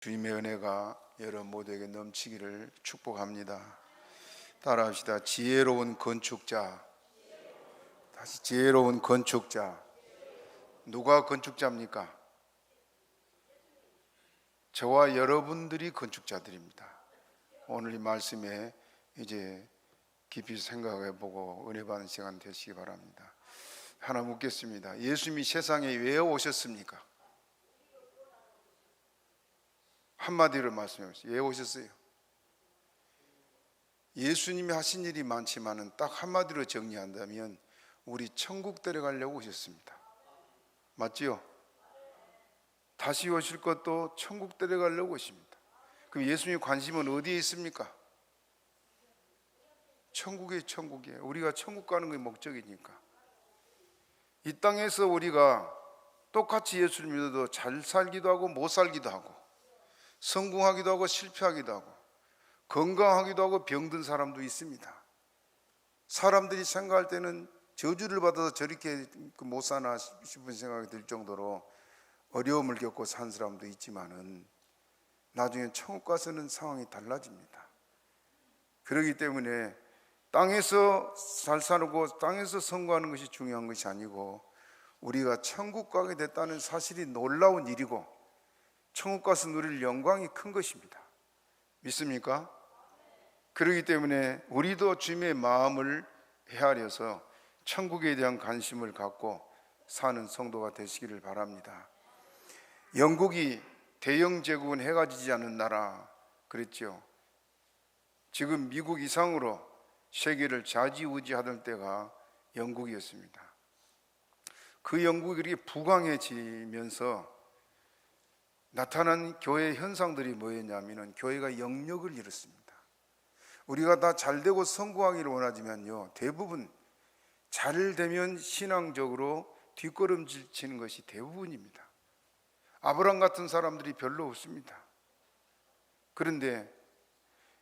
주님의 은혜가 여러분 모두에게 넘치기를 축복합니다. 따라합시다. 지혜로운 건축자. 다시 지혜로운 건축자. 누가 건축자입니까? 저와 여러분들이 건축자들입니다. 오늘 이 말씀에 이제 깊이 생각해보고 은혜 받는 시간 되시기 바랍니다. 하나 묻겠습니다. 예수님이 세상에 왜 오셨습니까? 한마디로 말씀해보세요. 왜 오셨어요? 예수님이 하신 일이 많지만은 딱 한마디로 정리한다면 우리 천국 데려가려고 오셨습니다. 맞지요? 다시 오실 것도 천국 데려가려고 오십니다. 그럼 예수님의 관심은 어디에 있습니까? 천국이에요. 우리가 천국 가는 게 목적이니까. 이 땅에서 우리가 똑같이 예수를 믿어도 잘 살기도 하고 못 살기도 하고, 성공하기도 하고 실패하기도 하고, 건강하기도 하고 병든 사람도 있습니다. 사람들이 생각할 때는 저주를 받아서 저렇게 못 사나 싶은 생각이 들 정도로 어려움을 겪고 산 사람도 있지만은 나중에 천국 가서는 상황이 달라집니다. 그렇기 때문에 땅에서 잘 살고 땅에서 성공하는 것이 중요한 것이 아니고 우리가 천국 가게 됐다는 사실이 놀라운 일이고 천국 가서 누릴 영광이 큰 것입니다. 믿습니까? 그렇기 때문에 우리도 주님의 마음을 헤아려서 천국에 대한 관심을 갖고 사는 성도가 되시기를 바랍니다. 영국이 대영 제국은 해가 지지 않는 나라 그랬죠. 지금 미국 이상으로 세계를 좌지우지하던 때가 영국이었습니다. 그 영국이 이렇게 부강해지면서 나타난 교회 현상들이 뭐였냐면 교회가 영역을 잃었습니다. 우리가 다 잘되고 성공하기를 원하지만요, 대부분 잘 되면 신앙적으로 뒷걸음질 치는 것이 대부분입니다. 아브라함 같은 사람들이 별로 없습니다. 그런데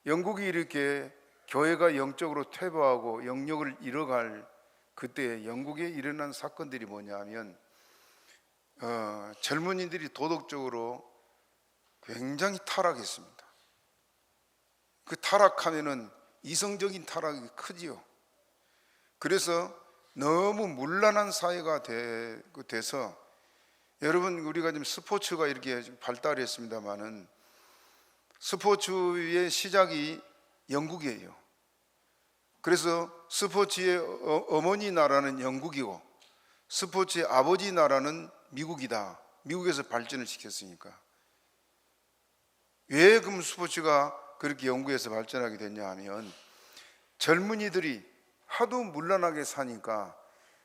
영국이 이렇게 교회가 영적으로 퇴보하고 영역을 잃어갈 그때 영국에 일어난 사건들이 뭐냐면 젊은이들이 도덕적으로 굉장히 타락했습니다. 그 타락하면은 이성적인 타락이 크지요. 그래서 너무 문란한 사회가 돼서 여러분 우리가 지금 스포츠가 이렇게 발달했습니다만은 스포츠의 시작이 영국이에요. 그래서 스포츠의 어머니 나라는 영국이고 스포츠의 아버지 나라는 미국이다. 미국에서 발전을 시켰으니까. 왜 그럼 스포츠가 그렇게 영국에서 발전하게 됐냐 하면 젊은이들이 하도 문란하게 사니까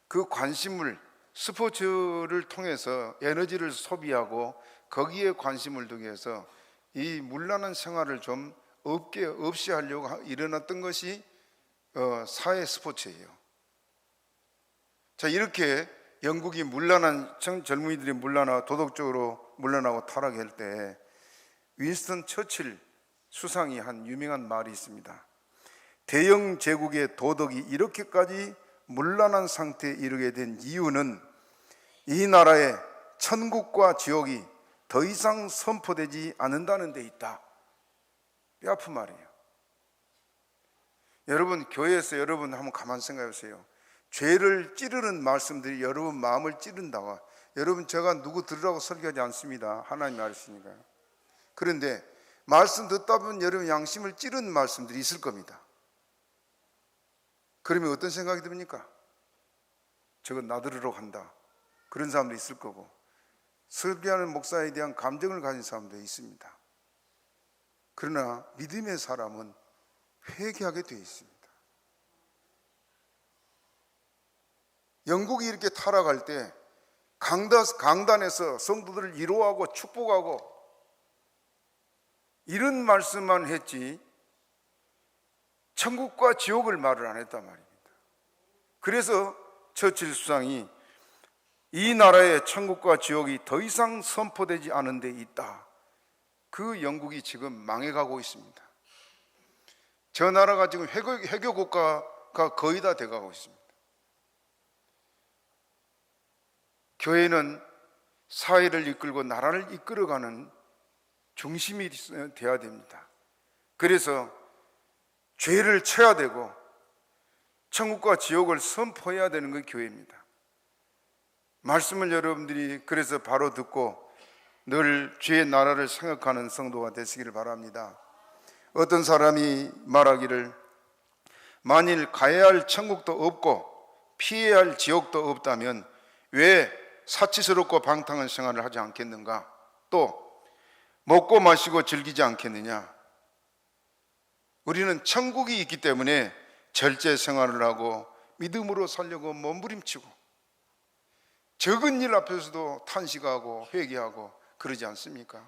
그 관심을 스포츠를 통해서 에너지를 소비하고 거기에 관심을 두기 위해서 이 문란한 생활을 좀 없이 하려고 일어났던 것이 사회 스포츠예요. 자, 이렇게 영국이 문란한 젊은이들이 문란하고 도덕적으로 문란하고 타락할 때 윈스턴 처칠 수상이 한 유명한 말이 있습니다. 대영 제국의 도덕이 이렇게까지 문란한 상태에 이르게 된 이유는 이 나라의 천국과 지옥이 더 이상 선포되지 않는다는 데 있다. 뼈 아픈 말이에요. 여러분 교회에서 여러분 한번 가만 생각해 보세요. 죄를 찌르는 말씀들이 여러분 마음을 찌른다고. 여러분 제가 누구 들으라고 설교하지 않습니다. 하나님 말씀이니까요. 그런데 말씀 듣다 보면 여러분 양심을 찌르는 말씀들이 있을 겁니다. 그러면 어떤 생각이 듭니까? 저건 나들으러 간다. 그런 사람도 있을 거고 설교하는 목사에 대한 감정을 가진 사람도 있습니다. 그러나 믿음의 사람은 회개하게 되어 있습니다. 영국이 이렇게 타락할 때 강단에서 성도들을 위로하고 축복하고 이런 말씀만 했지 천국과 지옥을 말을 안 했단 말입니다. 그래서 처칠 수상이 이 나라의 천국과 지옥이 더 이상 선포되지 않은 데 있다. 그 영국이 지금 망해가고 있습니다. 저 나라가 지금 해교 국가가 거의 다 돼가고 있습니다. 교회는 사회를 이끌고 나라를 이끌어가는 중심이 돼야 됩니다. 그래서 죄를 쳐야 되고 천국과 지옥을 선포해야 되는 게 교회입니다. 말씀을 여러분들이 그래서 바로 듣고 늘 주의 나라를 생각하는 성도가 되시기를 바랍니다. 어떤 사람이 말하기를 만일 가야 할 천국도 없고 피해야 할 지옥도 없다면 왜 사치스럽고 방탕한 생활을 하지 않겠는가? 또 먹고 마시고 즐기지 않겠느냐? 우리는 천국이 있기 때문에 절제 생활을 하고 믿음으로 살려고 몸부림치고 적은 일 앞에서도 탄식하고 회개하고 그러지 않습니까?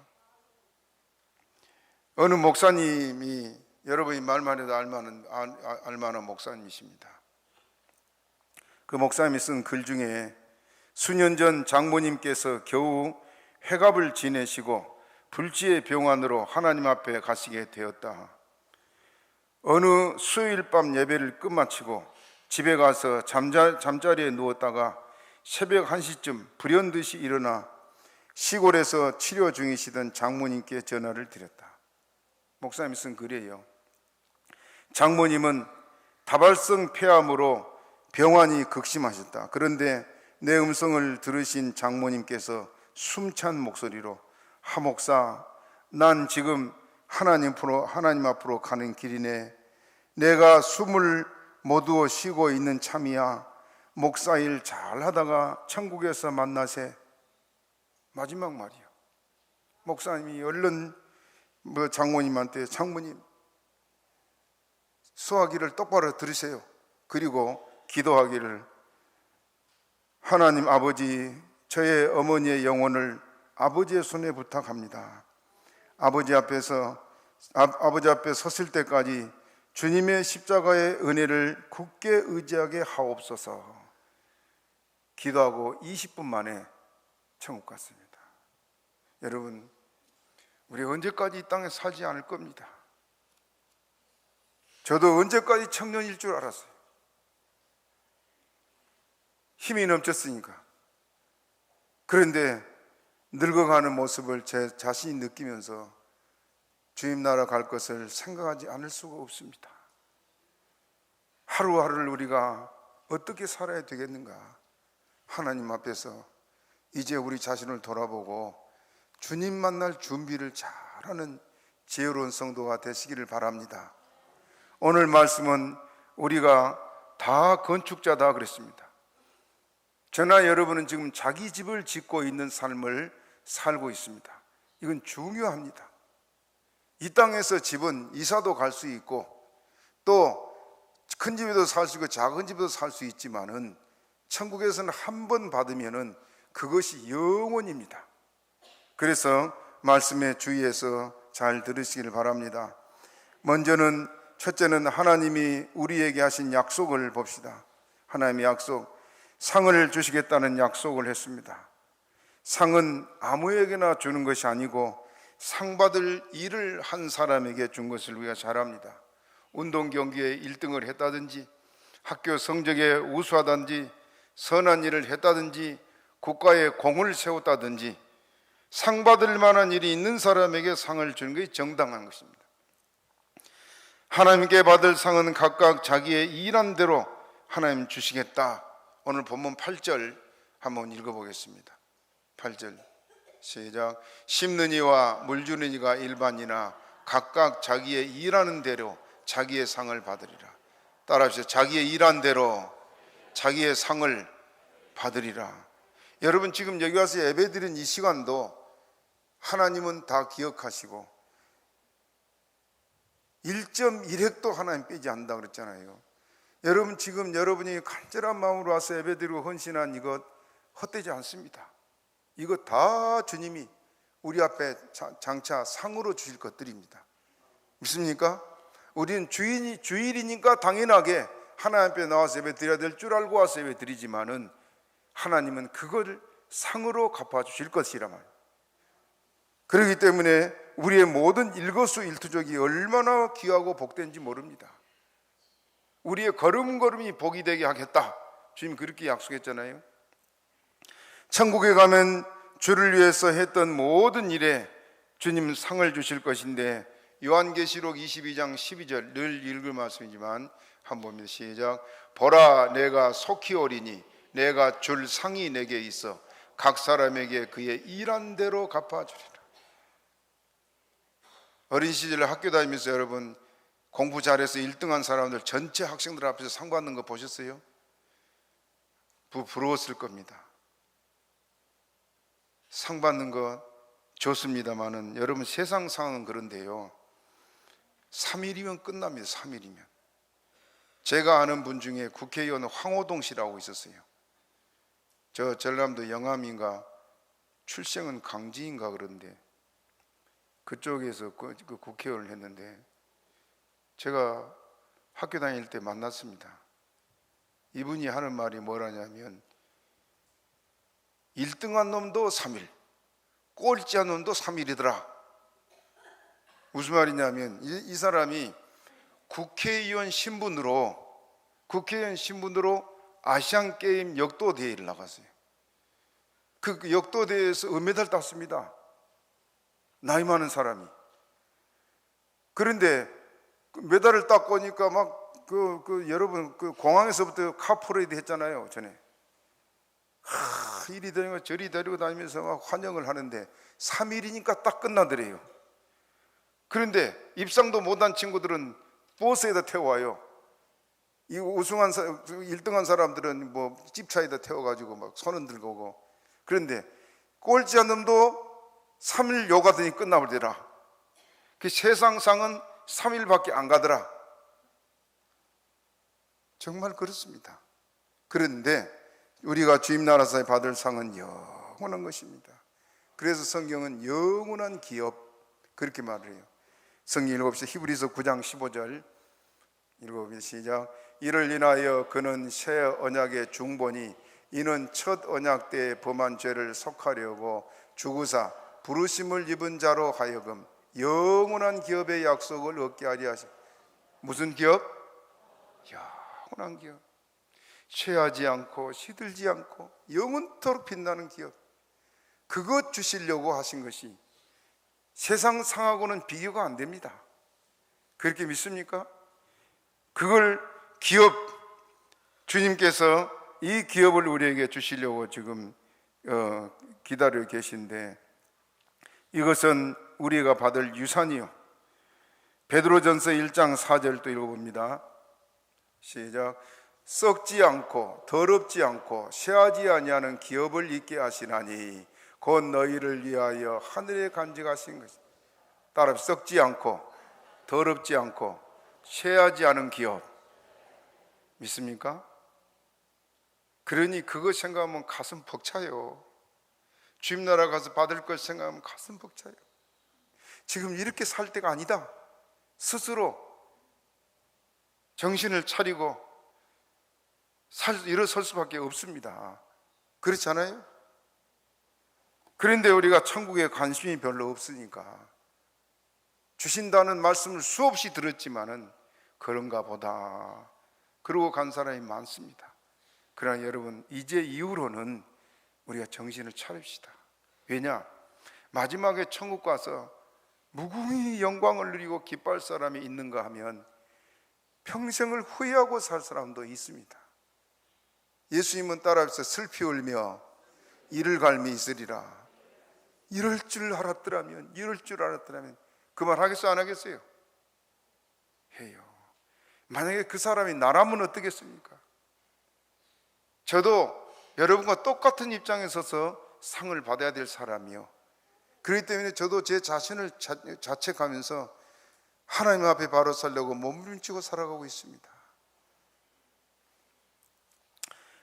어느 목사님이 여러분이 말만 해도 알만한 목사님이십니다. 그 목사님이 쓴 글 중에 수년 전 장모님께서 겨우 회갑을 지내시고 불치의 병환으로 하나님 앞에 가시게 되었다. 어느 수요일 밤 예배를 끝마치고 집에 가서 잠자리에 누웠다가 새벽 1시쯤 불현듯이 일어나 시골에서 치료 중이시던 장모님께 전화를 드렸다. 목사님이 쓴 글이에요. 장모님은 다발성 폐암으로 병환이 극심하셨다. 그런데 내 음성을 들으신 장모님께서 숨찬 목소리로 하 목사, 난 지금 하나님 앞으로 가는 길이네. 내가 숨을 모두 쉬고 있는 참이야. 목사 일 잘하다가 천국에서 만나세. 마지막 말이요. 목사님이 얼른 장모님한테 장모님 수화기를 똑바로 들으세요. 그리고 기도하기를 하나님 아버지, 저의 어머니의 영혼을 아버지의 손에 부탁합니다. 아버지 앞에 섰을 때까지 주님의 십자가의 은혜를 굳게 의지하게 하옵소서. 기도하고 20분 만에 천국 갔습니다. 여러분, 우리 언제까지 이 땅에 살지 않을 겁니다. 저도 언제까지 청년일 줄 알았어요. 힘이 넘쳤으니까. 그런데 늙어가는 모습을 제 자신이 느끼면서 주님 나라 갈 것을 생각하지 않을 수가 없습니다. 하루하루를 우리가 어떻게 살아야 되겠는가? 하나님 앞에서 이제 우리 자신을 돌아보고 주님 만날 준비를 잘하는 지혜로운 성도가 되시기를 바랍니다. 오늘 말씀은 우리가 다 건축자다 그랬습니다. 저나 여러분은 지금 자기 집을 짓고 있는 삶을 살고 있습니다. 이건 중요합니다. 이 땅에서 집은 이사도 갈 수 있고 또 큰 집에도 살 수 있고 작은 집에도 살 수 있지만은 천국에서는 한 번 받으면은 그것이 영원입니다. 그래서 말씀에 주의해서 잘 들으시기를 바랍니다. 첫째는 하나님이 우리에게 하신 약속을 봅시다. 하나님의 약속, 상을 주시겠다는 약속을 했습니다. 상은 아무에게나 주는 것이 아니고 상 받을 일을 한 사람에게 준 것을 우리가 잘 압니다. 운동 경기에 1등을 했다든지 학교 성적에 우수하다든지 선한 일을 했다든지 국가에 공을 세웠다든지 상 받을 만한 일이 있는 사람에게 상을 주는 것이 정당한 것입니다. 하나님께 받을 상은 각각 자기의 일한 대로 하나님 주시겠다. 오늘 본문 8절 한번 읽어보겠습니다. 8절 시작. 심는 이와 물 주는 이가 일반이나 각각 자기의 일하는 대로 자기의 상을 받으리라. 따라하시죠. 자기의 일한 대로 자기의 상을 받으리라. 여러분 지금 여기 와서 예배드린 이 시간도 하나님은 다 기억하시고 1.1획도 하나님 빼지 않는다 그랬잖아요. 여러분 지금 여러분이 간절한 마음으로 와서 예배드리고 헌신한 이것 헛되지 않습니다. 이거 다 주님이 우리 앞에 장차 상으로 주실 것들입니다. 믿습니까? 우리는 주일이니까 당연하게 하나님 앞에 나와서 예배 드려야 될 줄 알고 와서 예배 드리지만은 하나님은 그걸 상으로 갚아주실 것이라 말이에요. 그렇기 때문에 우리의 모든 일거수일투족이 얼마나 귀하고 복된지 모릅니다. 우리의 걸음걸음이 복이 되게 하겠다. 주님 그렇게 약속했잖아요. 천국에 가면 주를 위해서 했던 모든 일에 주님 상을 주실 것인데, 요한계시록 22장 12절 늘 읽을 말씀이지만 한번 봅니다. 시작. 보라, 내가 속히 오리니 내가 줄 상이 내게 있어 각 사람에게 그의 일한 대로 갚아주리라. 어린 시절에 학교 다니면서 여러분 공부 잘해서 1등한 사람들 전체 학생들 앞에서 상 받는 거 보셨어요? 부러웠을 겁니다. 상 받는 거 좋습니다만은 여러분 세상 상은 그런데요, 3일이면 끝납니다. 3일이면. 제가 아는 분 중에 국회의원 황호동 씨라고 있었어요. 저 전남도 영암인가 출생은 강지인가 그런데 그쪽에서 그 국회의원을 했는데 제가 학교 다닐 때 만났습니다. 이분이 하는 말이 뭐라냐면 1등한 놈도 3일, 꼴찌한 놈도 3일이더라. 무슨 말이냐면 이 사람이 국회의원 신분으로 아시안게임 역도대회를 나갔어요. 그 역도대회에서 은메달 땄습니다. 나이 많은 사람이. 그런데 메달을 땄고 오니까 막 여러분 공항에서부터 카프레이드 했잖아요. 전에 이리 데리고 저리 데리고 다니면서 막 환영을 하는데 3일이니까 딱 끝나더래요. 그런데 입상도 못한 친구들은 버스에다 태워와요. 이 1등한 사람들은 뭐 집차에다 태워가지고 막 손은 들고 오고. 그런데 꼴찌한 놈도 3일 요가더니 끝나버리더라. 그 세상상은 3일밖에 안 가더라. 정말 그렇습니다. 그런데 우리가 주님 나라에서 받을 상은 영원한 것입니다. 그래서 성경은 영원한 기업 그렇게 말을 해요. 성경 읽어봅시다. 히브리서 9장 15절 읽어봅니다. 시작. 이를 인하여 그는 새 언약의 중보니 이는 첫 언약 때 범한 죄를 속하려고 죽으사 부르심을 입은 자로 하여금 영원한 기업의 약속을 얻게 하리 하시. 무슨 기업? 영원한 기업. 취하지 않고 시들지 않고 영원토록 빛나는 기업. 그것 주시려고 하신 것이 세상 상하고는 비교가 안 됩니다. 그렇게 믿습니까? 그걸 기업, 주님께서 이 기업을 우리에게 주시려고 지금 기다려 계신데, 이것은 우리가 받을 유산이요. 베드로전서 1장 4절 또 읽어봅니다. 시작. 썩지 않고 더럽지 않고 쇠하지 아니하는 기업을 있게 하시나니 곧 너희를 위하여 하늘에 간직하신 것이다. 따라 썩지 않고 더럽지 않고 쇠하지 않은 기업 믿습니까? 그러니 그거 생각하면 가슴 벅차요. 주님 나라 가서 받을 것 생각하면 가슴 벅차요. 지금 이렇게 살 때가 아니다. 스스로 정신을 차리고 일어설 수밖에 없습니다. 그렇지 않아요? 그런데 우리가 천국에 관심이 별로 없으니까 주신다는 말씀을 수없이 들었지만은 그런가 보다 그러고 간 사람이 많습니다. 그러나 여러분, 이제 이후로는 우리가 정신을 차립시다. 왜냐? 마지막에 천국 가서 무궁히 영광을 누리고 기뻐할 사람이 있는가 하면 평생을 후회하고 살 사람도 있습니다. 예수님은 따라서 슬피 울며 이를 갈미 있으리라. 이럴 줄 알았더라면 그 말 하겠어요, 안 하겠어요? 해요. 만약에 그 사람이 나라면 어떻겠습니까? 저도 여러분과 똑같은 입장에 서서 상을 받아야 될 사람이요. 그렇기 때문에 저도 제 자신을 자책하면서 하나님 앞에 바로 살려고 몸부림치고 살아가고 있습니다.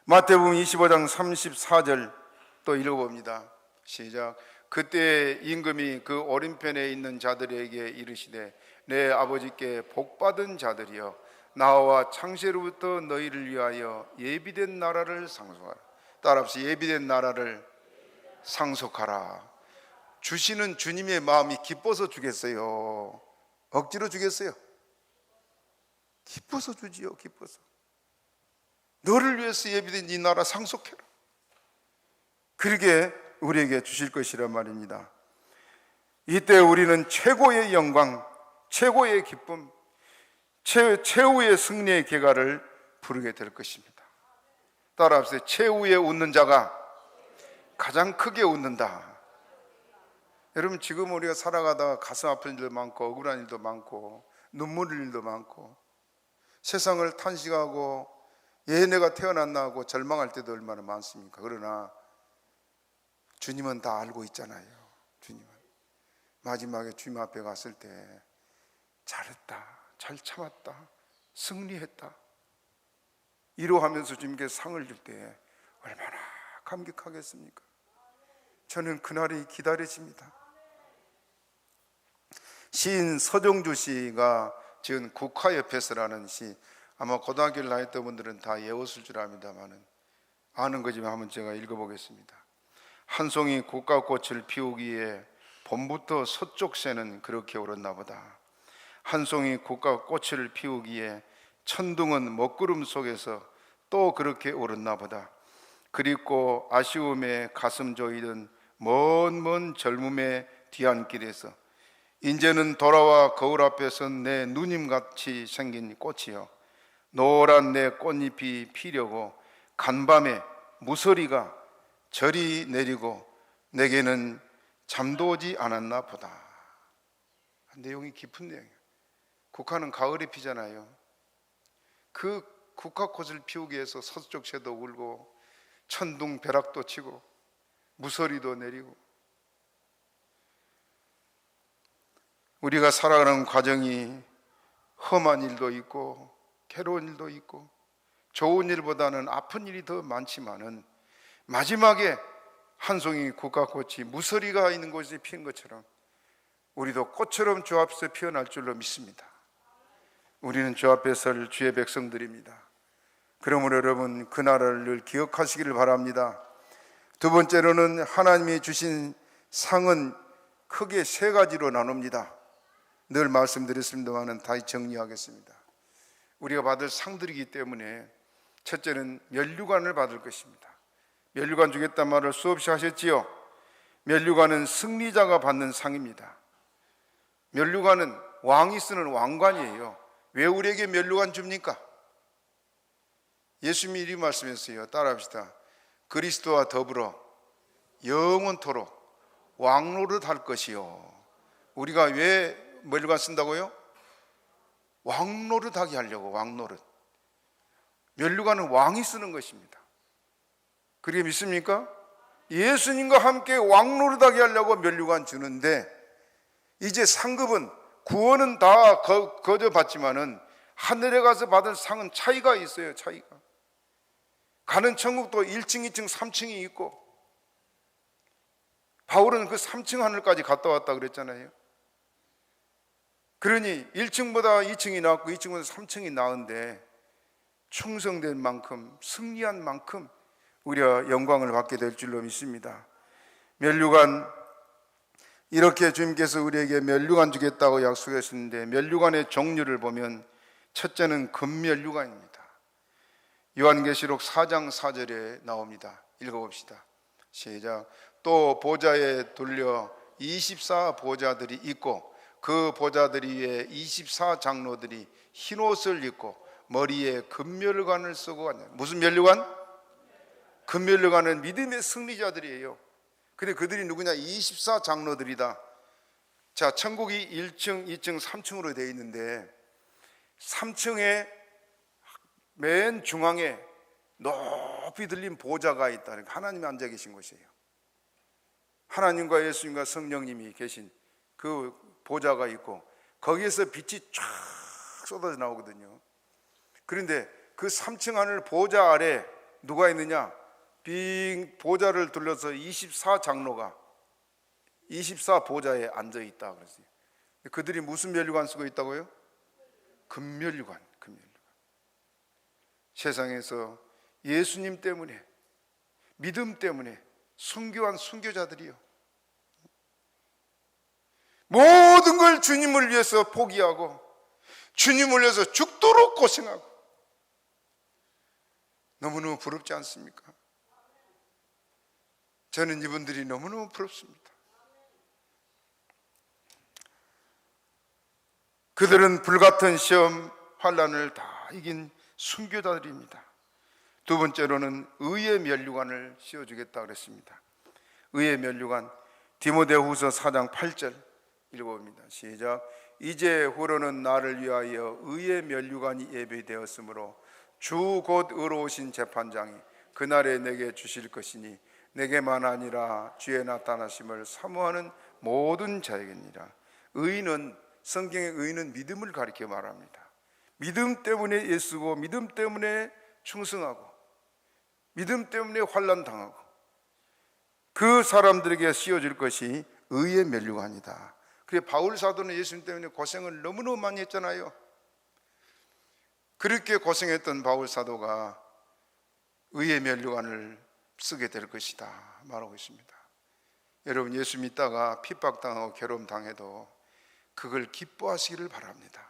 마태복음 25장 34절 또 읽어봅니다. 시작. 그때 임금이 그 오른편에 있는 자들에게 이르시되 내 아버지께 복받은 자들이여 나와 창세로부터 너희를 위하여 예비된 나라를 상속하라. 따라합시다. 예비된 나라를 상속하라. 주시는 주님의 마음이 기뻐서 주겠어요? 억지로 주겠어요? 기뻐서 주지요. 기뻐서. 너를 위해서 예비된 이 나라 상속해라. 그러게 우리에게 주실 것이란 말입니다. 이때 우리는 최고의 영광, 최고의 기쁨, 최후의 승리의 계가를 부르게 될 것입니다. 따라합시다. 최후에 웃는 자가 가장 크게 웃는다. 여러분, 지금 우리가 살아가다가 가슴 아픈 일도 많고 억울한 일도 많고 눈물 흘릴 일도 많고 세상을 탄식하고 내가 태어났나 하고 절망할 때도 얼마나 많습니까? 그러나 주님은 다 알고 있잖아요. 주님은 마지막에 주님 앞에 갔을 때 잘했다, 잘 참았다, 승리했다 이러하면서 주님께 상을 줄 때 얼마나 감격하겠습니까? 저는 그날이 기다려집니다. 시인 서정주 씨가 지은 국화옆에서라는 시, 아마 고등학교를 나왔던 분들은 다 외웠을 줄 압니다만은 아는 거지만 한번 제가 읽어보겠습니다. 한 송이 국화꽃을 피우기에 봄부터 서쪽 새는 그렇게 오렀나 보다. 한 송이 국화꽃을 피우기에 천둥은 먹구름 속에서 또 그렇게 오렀나 보다. 그립고 아쉬움에 가슴 조이던 먼 젊음의 뒤안길에서 이제는 돌아와 거울 앞에 선 내 누님같이 생긴 꽃이여, 노란 내 꽃잎이 피려고 간밤에 무서리가 절이 내리고 내게는 잠도 오지 않았나 보다. 내용이 깊은 내용이에요. 국화는 가을에 피잖아요. 그 국화꽃을 피우기 위해서 서쪽 새도 울고 천둥 벼락도 치고 무서리도 내리고, 우리가 살아가는 과정이 험한 일도 있고 괴로운 일도 있고 좋은 일보다는 아픈 일이 더 많지만은 마지막에 한 송이 국화꽃이 무서리가 있는 곳에 피는 것처럼 우리도 꽃처럼 주 앞에서 피어날 줄로 믿습니다. 우리는 주 앞에 설 주의 백성들입니다. 그러므로 여러분, 그날을 늘 기억하시기를 바랍니다. 두 번째로는 하나님이 주신 상은 크게 세 가지로 나눕니다. 늘 말씀드렸습니다만 다시 정리하겠습니다. 우리가 받을 상들이기 때문에 첫째는 면류관을 받을 것입니다. 면류관 주겠다는 말을 수없이 하셨지요. 면류관은 승리자가 받는 상입니다. 면류관은 왕이 쓰는 왕관이에요. 왜 우리에게 면류관 줍니까? 예수님이 이리 말씀했어요. 따라합시다. 그리스도와 더불어 영원토록 왕노릇 할 것이요. 우리가 왜 면류관 쓴다고요? 왕노릇 하게 하려고. 왕노릇. 면류관은 왕이 쓰는 것입니다. 그게 믿습니까? 예수님과 함께 왕노릇하게 하려고 면류관 주는데, 이제 상급은 구원은 다 거저 받지만은 하늘에 가서 받을 상은 차이가 있어요. 차이가. 가는 천국도 1층, 2층, 3층이 있고, 바울은 그 3층 하늘까지 갔다 왔다 그랬잖아요. 그러니 1층보다 2층이 나았고 2층보다 3층이 나은데 충성된 만큼, 승리한 만큼 우리가 영광을 받게 될 줄로 믿습니다. 면류관, 이렇게 주님께서 우리에게 면류관 주겠다고 약속하셨는데, 면류관의 종류를 보면 첫째는 금면류관입니다. 요한계시록 4장 4절에 나옵니다. 읽어봅시다. 시작. 또 보좌에 둘려 24 보좌들이 있고 그 보좌들 위에 24 장로들이 흰 옷을 입고 머리에 금면류관을 쓰고 왔냐. 무슨 면류관? 금면류관은 믿음의 승리자들이에요. 근데 그들이 누구냐? 24 장로들이다. 자, 천국이 1층, 2층, 3층으로 되어 있는데 3층에 맨 중앙에 높이 들린 보좌가 있다. 하나님이 앉아 계신 곳이에요. 하나님과 예수님과 성령님이 계신 그 보좌가 있고 거기에서 빛이 쫙 쏟아져 나오거든요. 그런데 그 3층 하늘 보좌 아래 누가 있느냐? 빙 보좌를 둘러서 24 장로가 24 보좌에 앉아 있다 그랬어요. 그들이 무슨 면류관 쓰고 있다고요? 금면류관. 세상에서 예수님 때문에, 믿음 때문에 순교한 순교자들이요, 모든 걸 주님을 위해서 포기하고 주님을 위해서 죽도록 고생하고, 너무너무 부럽지 않습니까? 저는 이분들이 너무너무 부럽습니다. 그들은 불같은 시험 환난을 다 이긴 순교자들입니다. 두 번째로는 의의 면류관을 씌워주겠다 그랬습니다. 의의 면류관, 디모데후서 4장 8절 읽어봅니다. 시작. 이제 후로는 나를 위하여 의의 면류관이 예비되었으므로 주 곧 의로우신 재판장이 그날에 내게 주실 것이니 내게만 아니라 주의 나타나심을 사모하는 모든 자에게니라. 의는, 성경의 의는 믿음을 가리켜 말합니다. 믿음 때문에 애쓰고 믿음 때문에 충성하고 믿음 때문에 환난 당하고 그 사람들에게 씌워질 것이 의의 면류관이다. 그래 바울 사도는 예수님 때문에 고생을 너무너무 많이 했잖아요. 그렇게 고생했던 바울 사도가 의의 면류관을 쓰게 될 것이다 말하고 있습니다. 여러분, 예수 믿다가 핍박당하고 괴로움 당해도 그걸 기뻐하시기를 바랍니다.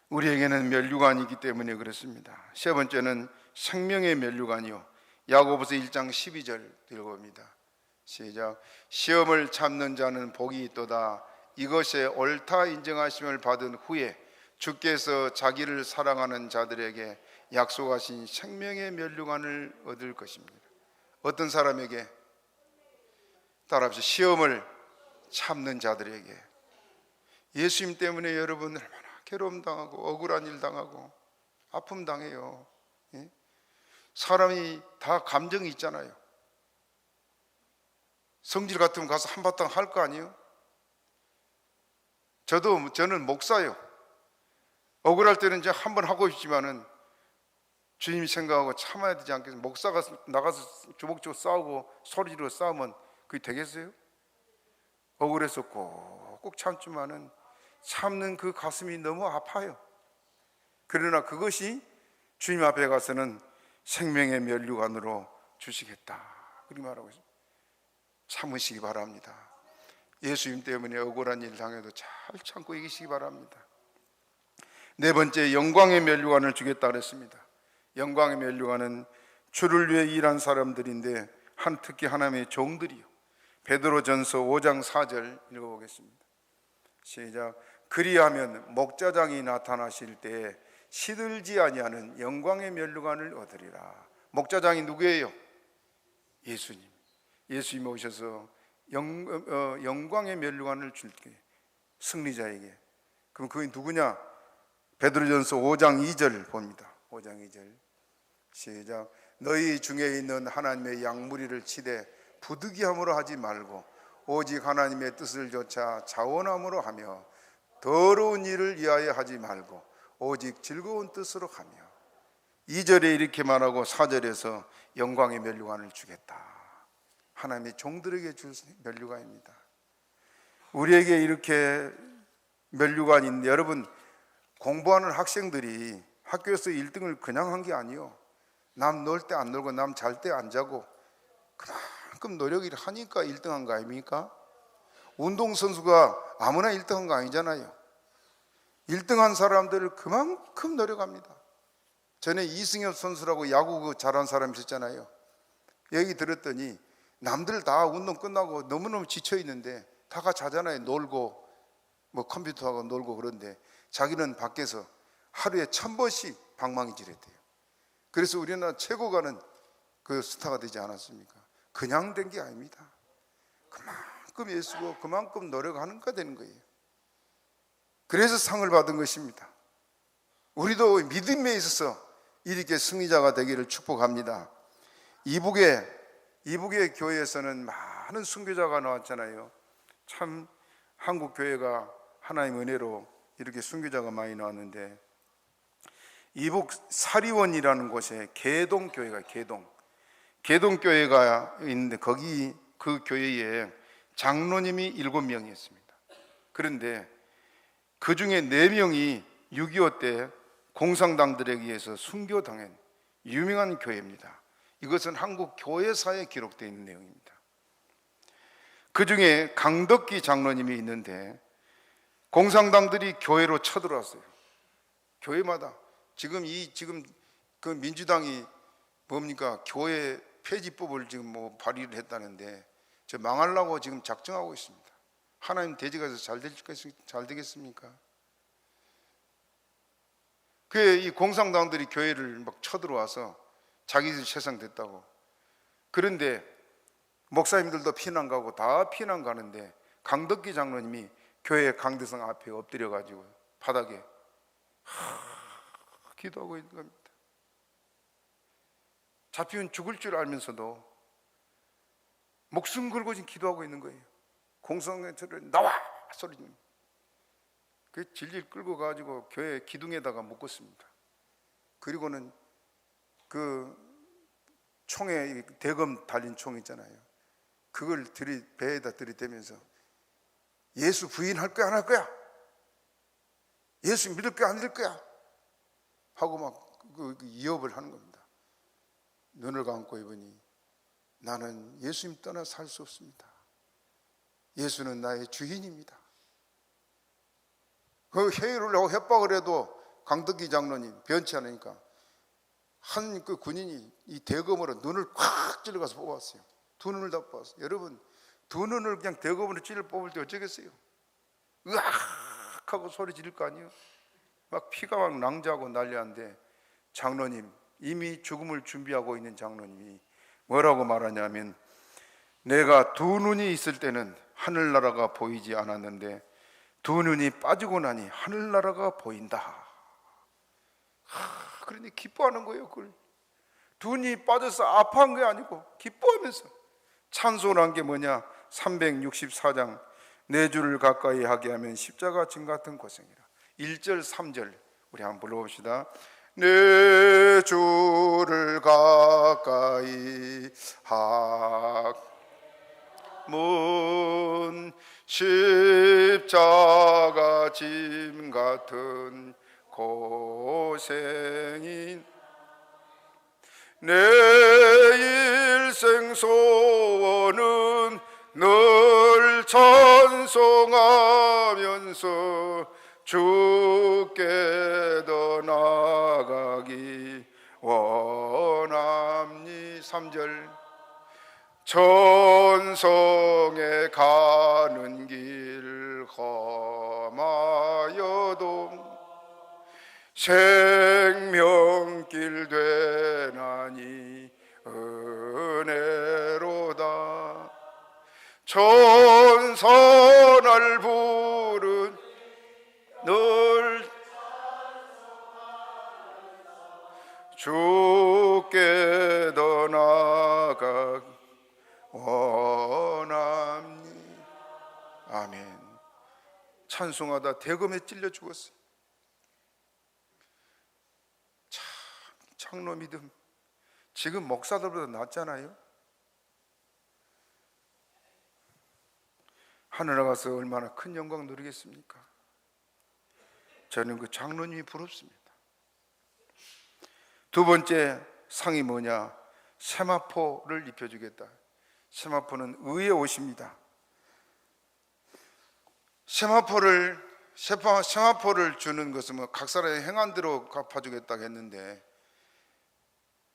우리에게는 면류관이기 때문에 그렇습니다. 세 번째는 생명의 면류관이요, 야고보서 1장 12절 읽어봅니다. 시작. 시험을 참는 자는 복이 있도다. 이것에 옳다 인정하심을 받은 후에 주께서 자기를 사랑하는 자들에게 약속하신 생명의 면류관을 얻을 것입니다. 어떤 사람에게? 따라합시다. 시험을 참는 자들에게. 예수님 때문에 여러분 얼마나 괴로움 당하고 억울한 일 당하고 아픔 당해요. 사람이 다 감정이 있잖아요. 성질 같으면 가서 한바탕 할 거 아니에요? 저는 목사예요. 억울할 때는 이제 한번 하고 있지만은 주님이 생각하고 참아야 되지 않겠어요? 목사가 나가서 주먹주먹 싸우고 소리로 싸우면 그게 되겠어요? 억울해서 꼭 참지만은 참는 그 가슴이 너무 아파요. 그러나 그것이 주님 앞에 가서는 생명의 면류관으로 주시겠다, 그렇게 말하고 있습니다. 참으시기 바랍니다. 예수님 때문에 억울한 일 당해도 잘 참고 이기시기 바랍니다. 네 번째, 영광의 면류관을 주겠다 그랬습니다. 영광의 면류관은 주를 위해 일한 사람들인데 특히 하나님의 종들이요. 베드로전서 5장 4절 읽어보겠습니다. 시작. 그리하면 목자장이 나타나실 때에 시들지 아니하는 영광의 면류관을 얻으리라. 목자장이 누구예요? 예수님. 예수님이 오셔서 영광의 면류관을 줄게, 승리자에게. 그럼 그게 누구냐? 베드로전서 5장 2절 봅니다. 5장 2절 시작. 너희 중에 있는 하나님의 양무리를 치되 부득이함으로 하지 말고 오직 하나님의 뜻을 좇아 자원함으로 하며 더러운 일을 위하여 하지 말고 오직 즐거운 뜻으로 하며. 2절에 이렇게 말하고 4절에서 영광의 면류관을 주겠다. 하나님의 종들에게 줄 면류관입니다. 우리에게 이렇게 면류관인데, 여러분, 공부하는 학생들이 학교에서 1등을 그냥 한 게 아니에요. 남 놀 때 안 놀고 남 잘 때 안 자고 그만큼 노력을 하니까 1등 한 거 아닙니까? 운동선수가 아무나 1등 한 거 아니잖아요. 1등 한 사람들을 그만큼 노력합니다. 전에 이승엽 선수라고 야구 잘한 사람이 있었잖아요. 얘기 들었더니 남들 다 운동 끝나고 너무너무 지쳐 있는데 다 같이 하잖아요. 놀고 뭐 컴퓨터하고 놀고. 그런데 자기는 밖에서 하루에 1000번씩 방망이질했대요. 그래서 우리나라 최고 가는 그 스타가 되지 않았습니까? 그냥 된 게 아닙니다. 그만큼 애쓰고 그만큼 노력하는 거 되는 거예요. 그래서 상을 받은 것입니다. 우리도 믿음에 있어서 이렇게 승리자가 되기를 축복합니다. 이북의 교회에서는 많은 순교자가 나왔잖아요. 참 한국 교회가 하나님의 은혜로 이렇게 순교자가 많이 나왔는데, 이북 사리원이라는 곳에 개동교회가 개동교회가 있는데 거기 그 교회에 장로님이 7명이었습니다. 그런데 그 중에 4명이 6.25 때 공산당들에 의해서 순교당한 유명한 교회입니다. 이것은 한국 교회사에 기록되어 있는 내용입니다. 그 중에 강덕기 장로님이 있는데 공산당들이 교회로 쳐들어왔어요. 교회마다. 지금 그 민주당이 뭡니까? 교회 폐지법을 지금 발의를 했다는데 저 망하려고 지금 작정하고 있습니다. 하나님 대적해서 잘 되겠습니까? 이 공산당들이 교회를 막 쳐들어와서 자기들 세상 됐다고. 그런데 목사님들도 피난 가고 다 피난 가는데 강덕기 장로님이 교회 강대상 앞에 엎드려 가지고 바닥에 기도하고 있는 겁니다. 잡히면 죽을 줄 알면서도 목숨 걸고 지금 기도하고 있는 거예요. 공성회처럼 나와 소리 지르는. 그 질질 끌고 가지고 교회 기둥에다가 묶었습니다. 그리고는 그 총에 대검 달린 총 있잖아요. 그걸 배에다 들이대면서 예수 부인할 거야 안 할 거야? 예수 믿을 거야 안 믿을 거야? 하고 막 위협을 하는 겁니다. 눈을 감고 보니 나는 예수님 떠나 살 수 없습니다. 예수는 나의 주인입니다. 그 회의를 하고 협박을 해도 강덕기 장로님 변치 않으니까 한 그 군인이 이 대검으로 눈을 콱 찔러가서 뽑았어요. 두 눈을 다 뽑았어요. 여러분, 두 눈을 그냥 대검으로 찔러 뽑을 때 어쩌겠어요? 으악 하고 소리 지를 거 아니에요? 막 피가 막 낭자하고 난리한데 장로님, 이미 죽음을 준비하고 있는 장로님이 뭐라고 말하냐면, 내가 두 눈이 있을 때는 하늘나라가 보이지 않았는데 두 눈이 빠지고 나니 하늘나라가 보인다. 그러니 기뻐하는 거예요. 그걸 두 눈이 빠져서 아파한 게 아니고 기뻐하면서 찬송한 게 뭐냐? 364장 내 주를 가까이 하게 하면 십자가 진 같은 고생이라. 1절 3절 우리 한번 불러봅시다. 내 주를 가까이 하면 십자가 짐 같은 고생인 내 일생 소원은 늘 찬송하면서 주께 더 나아가기 원합니. 3절 천성에 가는 길 험하여도 생명길 되나니 은혜로다. 천사날 부른 늘 주께 더 나아가 원합니. 아멘. 찬송하다 대검에 찔려 죽었어요. 참 장로 믿음 지금 목사들보다 낫잖아요. 하늘에 가서 얼마나 큰 영광 누리겠습니까? 저는 그 장로님이 부럽습니다. 두 번째 상이 뭐냐? 세마포를 입혀주겠다. 세마포는 의의 옷입니다. 세마포를 주는 것은 뭐 각 사람의 행한대로 갚아주겠다고 했는데,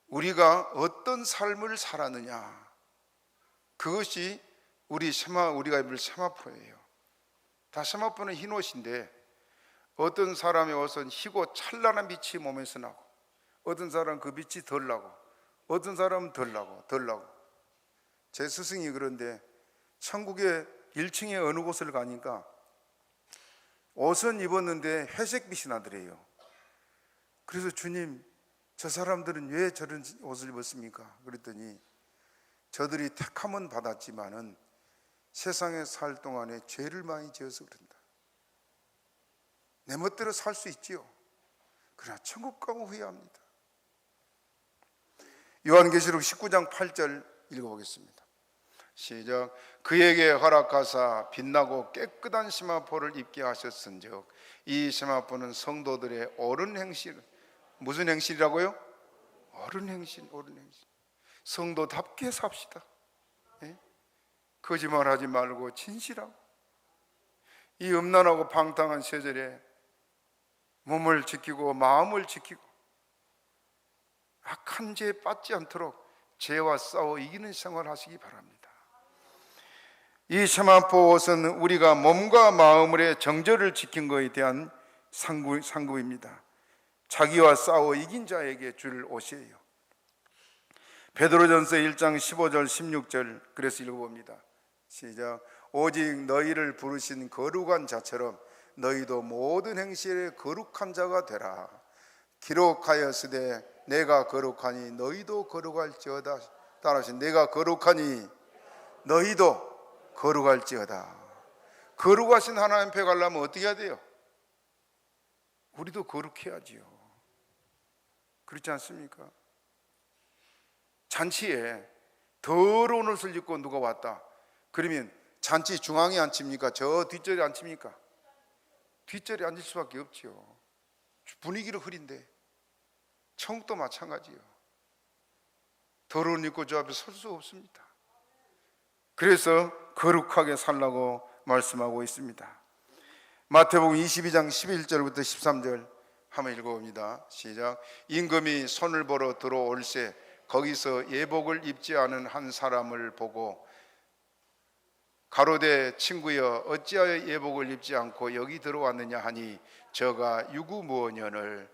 우리가 어떤 삶을 살았느냐, 그것이 우리가 입을 세마포예요. 다 세마포는 흰 옷인데 어떤 사람의 옷은 희고 찬란한 빛이 몸에서 나고, 어떤 사람은 그 빛이 덜 나고, 어떤 사람은 덜 나고. 제 스승이 그런데 천국의 1층에 어느 곳을 가니까 옷은 입었는데 회색빛이 나더래요. 그래서 주님, 저 사람들은 왜 저런 옷을 입었습니까? 그랬더니 저들이 택함은 받았지만은 세상에 살 동안에 죄를 많이 지어서 그런다. 내 멋대로 살 수 있지요. 그러나 천국 가면 후회합니다. 요한계시록 19장 8절 읽어보겠습니다. 시작. 그에게 허락하사 빛나고 깨끗한 세마포를 입게 하셨은즉 이 세마포는 성도들의 옳은 행실. 무슨 행실이라고요? 옳은 행실. 성도답게 삽시다. 예? 거짓말하지 말고 진실하고, 이 음란하고 방탕한 세절에 몸을 지키고 마음을 지키고 악한 죄에 빠지지 않도록 죄와 싸워 이기는 생활을 하시기 바랍니다. 이 세마포 옷은 우리가 몸과 마음의 정절을 지킨 것에 대한 상급입니다. 자기와 싸워 이긴 자에게 줄 옷이에요. 베드로전서 1장 15절 16절 그래서 읽어봅니다. 시작. 오직 너희를 부르신 거룩한 자처럼 너희도 모든 행실에 거룩한 자가 되라. 기록하였으되 내가 거룩하니 너희도 거룩할지어다. 따라하신 내가 거룩하니 너희도 거룩할지어다. 거룩하신 하나님 앞에 가려면 어떻게 해야 돼요? 우리도 거룩해야지요. 그렇지 않습니까? 잔치에 더러운 옷을 입고 누가 왔다 그러면 잔치 중앙에 앉힙니까? 저 뒷자리에 앉힙니까? 뒷자리에 앉을 수밖에 없지요. 분위기를 흐린데 천국도 마찬가지요. 더러운 옷 입고 저 앞에 설 수 없습니다. 그래서 거룩하게 살라고 말씀하고 있습니다. 마태복음 22장 11절부터 13절 한번 읽어봅니다. 시작. 임금이 손을 보러 들어올새 거기서 예복을 입지 않은 한 사람을 보고 가로되 친구여 어찌하여 예복을 입지 않고 여기 들어왔느냐 하니 저가 유구무원년을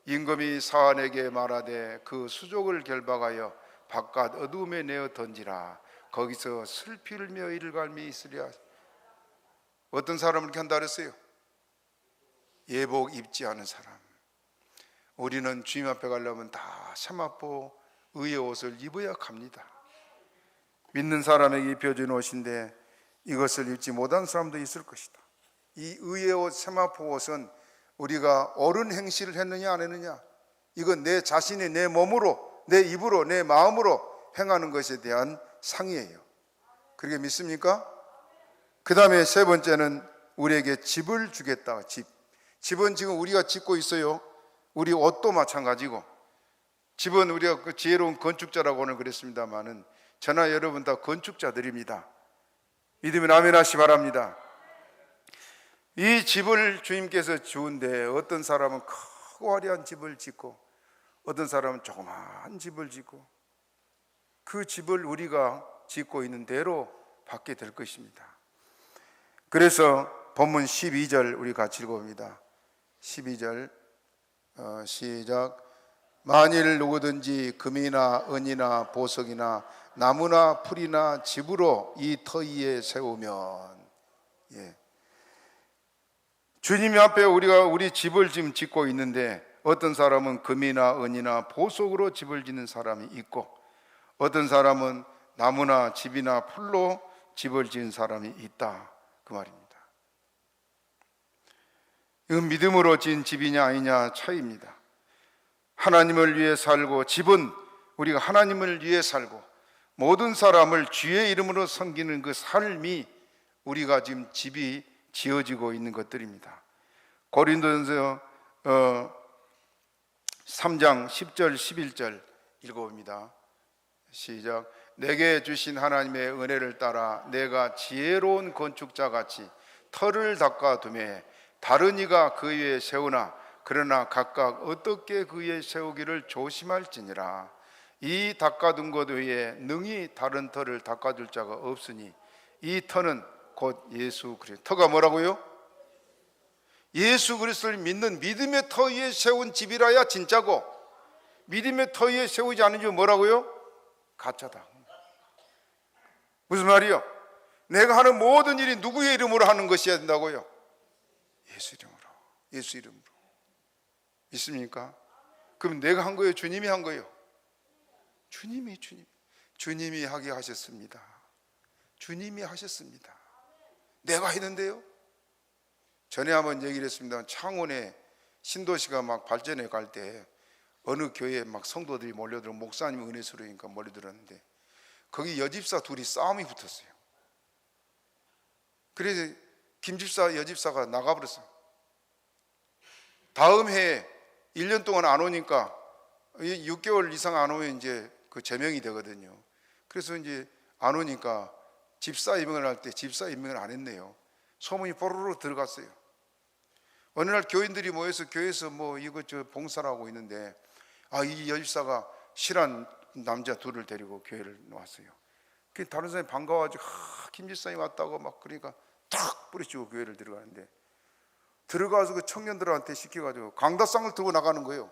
임금이 사환에게 말하되 그 수족을 결박하여 바깥 어두움에 내어 던지라. 거기서 슬피 흘며 이를 갈미 있으랴. 어떤 사람을 이렇게 한다 그랬어요? 예복 입지 않은 사람. 우리는 주님 앞에 가려면 다 세마포 의의 옷을 입어야 합니다. 믿는 사람에게 입혀준 옷인데 이것을 입지 못한 사람도 있을 것이다. 이 의의 옷, 세마포 옷은 우리가 옳은 행실을 했느냐 안 했느냐, 이건 내 자신이 내 몸으로, 내 입으로, 내 마음으로 행하는 것에 대한 상이에요. 그렇게 믿습니까? 그 다음에 세 번째는 우리에게 집을 주겠다. 집은 지금 우리가 짓고 있어요. 우리 옷도 마찬가지고, 집은 우리가 그 지혜로운 건축자라고 오늘 그랬습니다만은 저나 여러분 다 건축자들입니다. 믿으면 아멘 하시 바랍니다. 이 집을 주님께서 주은데 어떤 사람은 크고 화려한 집을 짓고 어떤 사람은 조그마한 집을 짓고 그 집을 우리가 짓고 있는 대로 받게 될 것입니다. 그래서 본문 12절 우리 같이 읽어봅니다. 12절 시작. 만일 누구든지 금이나 은이나 보석이나 나무나 풀이나 집으로 이 터 위에 세우면, 주님 앞에 우리 집을 지금 짓고 있는데 어떤 사람은 금이나 은이나 보석으로 집을 짓는 사람이 있고 어떤 사람은 나무나 집이나 풀로 집을 지은 사람이 있다, 그 말입니다. 이건 믿음으로 지은 집이냐 아니냐 차이입니다. 하나님을 위해 살고, 집은 우리가 하나님을 위해 살고 모든 사람을 주의 이름으로 섬기는 그 삶이 우리가 지금 집이 지어지고 있는 것들입니다. 고린도전서 3장 10절 11절 읽어봅니다. 시작. 내게 주신 하나님의 은혜를 따라 내가 지혜로운 건축자같이 터를 닦아두매 다른 이가 그 위에 세우나 그러나 각각 어떻게 그 위에 세우기를 조심할지니라. 이 닦아둔 것 외에 능히 다른 터를 닦아줄 자가 없으니 이 터는 곧 예수 그리스도. 터가 뭐라고요? 예수 그리스도를 믿는 믿음의 터 위에 세운 집이라야 진짜고, 믿음의 터 위에 세우지 않은 집은 뭐라고요? 가짜다. 무슨 말이요? 내가 하는 모든 일이 누구의 이름으로 하는 것이어야 된다고요? 예수 이름으로. 예수 이름으로. 있습니까? 그럼 내가 한 거예요? 주님이 한 거예요? 주님이 하게 하셨습니다. 주님이 하셨습니다. 내가 했는데요? 전에 한번 얘기를 했습니다. 창원에 신도시가 막 발전해 갈 때 어느 교회에 막 성도들이 몰려들어, 목사님 은혜스러우니까 몰려들었는데 거기 여집사 둘이 싸움이 붙었어요. 그래서 김집사 여집사가 나가버렸어요. 다음 해에 1년 동안 안 오니까 6개월 이상 안 오면 이제 그 제명이 되거든요. 그래서 이제 안 오니까 집사 임명을 할 때 집사 임명을 안 했네요. 소문이 뽀로로 들어갔어요. 어느 날 교인들이 모여서 교회에서 뭐 이거 봉사를 하고 있는데 이 여집사가 실한 남자 둘을 데리고 교회를 왔어요. 그 다른 사람이 반가워가지고 김 집사님 왔다고 막 그러니까 탁 뿌리치고 교회를 들어가는데, 들어가서 그 청년들한테 시켜가지고 강다상을 들고 나가는 거예요.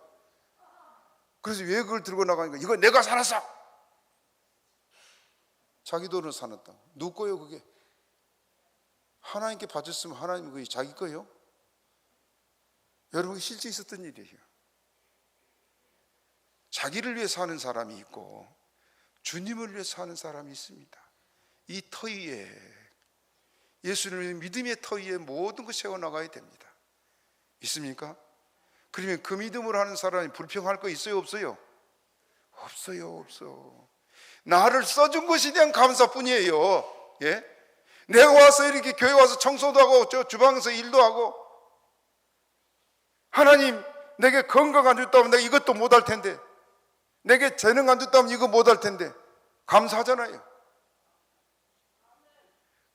그래서 왜 그걸 들고 나가니까 이거 내가 살았어. 자기 돈으로 사놨다. 누구 거예요 그게? 하나님께 바쳤으면 하나님 그게 자기 거예요? 여러분, 실제 있었던 일이에요. 자기를 위해 사는 사람이 있고 주님을 위해 사는 사람이 있습니다. 이 터 위에, 예수님의 믿음의 터 위에 모든 것이 세워나가야 됩니다. 있습니까? 그러면 그 믿음으로 하는 사람이 불평할 거 있어요 없어요? 없어요. 없어. 나를 써준 것에 대한 감사뿐이에요. 예? 내가 와서 이렇게 교회 와서 청소도 하고 저 주방에서 일도 하고, 하나님 내게 건강 안 줬다면 내가 이것도 못할 텐데, 내게 재능 안 줬다면 이거 못할 텐데, 감사하잖아요.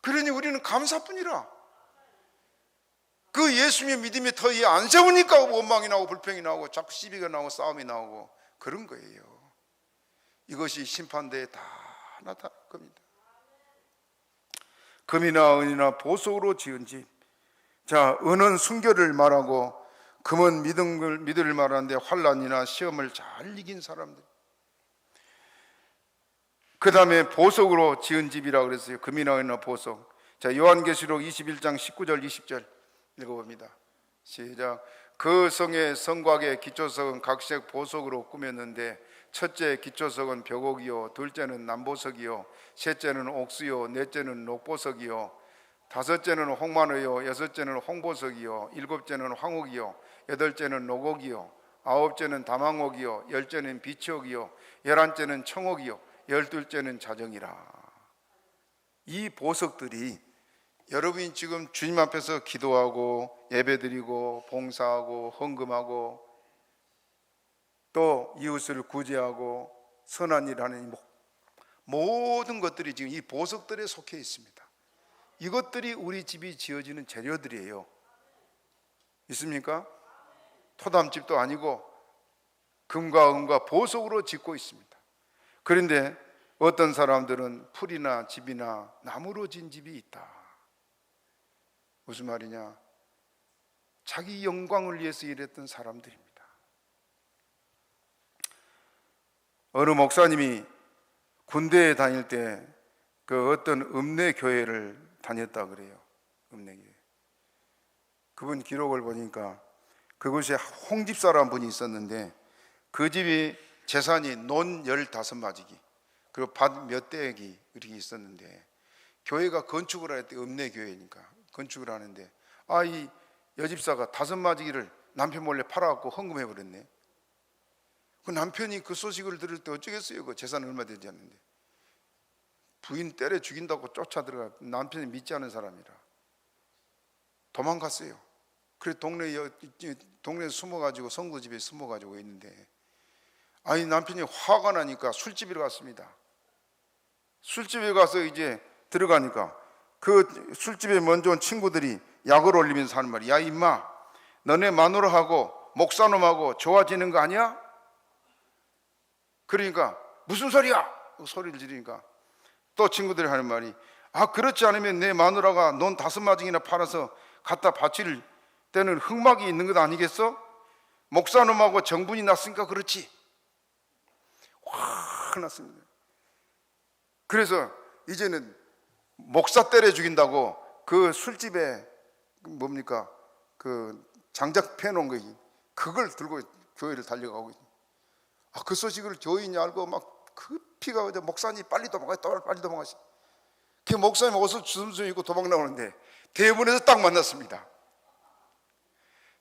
그러니 우리는 감사뿐이라. 그 예수님의 믿음의 터 위에 안 세우니까 원망이 나오고 불평이 나오고 자꾸 시비가 나오고 싸움이 나오고 그런 거예요. 이것이 심판대에 다 나타날 겁니다. 금이나 은이나 보석으로 지은 집. 자, 은은 순결을 말하고 금은 믿음을 말하는데 환난이나 시험을 잘 이긴 사람들. 그 다음에 보석으로 지은 집이라 그랬어요. 금이나 은이나 보석. 자, 요한계시록 21장 19절 20절 읽어봅니다. 시작. 그 성의 성곽의 기초석은 각색 보석으로 꾸몄는데, 첫째 기초석은 벽옥이요, 둘째는 남보석이요, 셋째는 옥수요, 넷째는 녹보석이요, 다섯째는 홍만호요, 여섯째는 홍보석이요, 일곱째는 황옥이요, 여덟째는 녹옥이요, 아홉째는 다망옥이요, 열째는 비치옥이요, 열한째는 청옥이요, 열둘째는 자정이라. 이 보석들이 여러분이 지금 주님 앞에서 기도하고 예배드리고 봉사하고 헌금하고 또 이웃을 구제하고 선한 일하는 모든 것들이 지금 이 보석들에 속해 있습니다. 이것들이 우리 집이 지어지는 재료들이에요. 있습니까? 토담집도 아니고 금과 은과 보석으로 짓고 있습니다. 그런데 어떤 사람들은 풀이나 집이나 나무로 진 집이 있다. 무슨 말이냐? 자기 영광을 위해서 일했던 사람들입니다. 어느 목사님이 군대에 다닐 때 그 어떤 읍내 교회를 다녔다 그래요. 읍내 교회. 그분 기록을 보니까 그곳에 홍집사라는 분이 있었는데, 그 집이 재산이 논 15마지기 그리고 밭 몇 대기 이렇게 있었는데, 교회가 건축을 할 때 읍내 교회니까 건축을 하는데, 이 여집사가 5마지기를 남편 몰래 팔아갖고 헌금해 버렸네. 그 남편이 그 소식을 들을 때 어쩌겠어요. 그 재산 얼마 되지 않는데 부인 때려 죽인다고 쫓아 들어가. 남편이 믿지 않은 사람이라 도망갔어요. 그래 동네에 숨어가지고 성도집에 숨어가지고 있는데, 남편이 화가 나니까 술집에 갔습니다. 술집에 가서 이제 들어가니까 그 술집에 먼저 온 친구들이 약을 올리면서 하는 말이, 야 임마, 너네 마누라하고 목사놈하고 좋아지는 거 아니야? 그러니까 무슨 소리야? 소리를 지르니까 또 친구들이 하는 말이, 그렇지 않으면 내 마누라가 논 5마징이나 팔아서 갖다 바칠 때는 흑막이 있는 것 아니겠어? 목사놈하고 정분이 났으니까 그렇지. 확 났습니다. 그래서 이제는 목사 때려 죽인다고 그 술집에 뭡니까 그 장작 펴놓은 거, 그걸 들고 교회를 달려가고 있어요. 그 소식을 교인이 알고 막 급히 가서 목사님 빨리 도망가시. 그 목사님 옷을 주섬주섬 입고 도망 나오는데 대문에서 딱 만났습니다.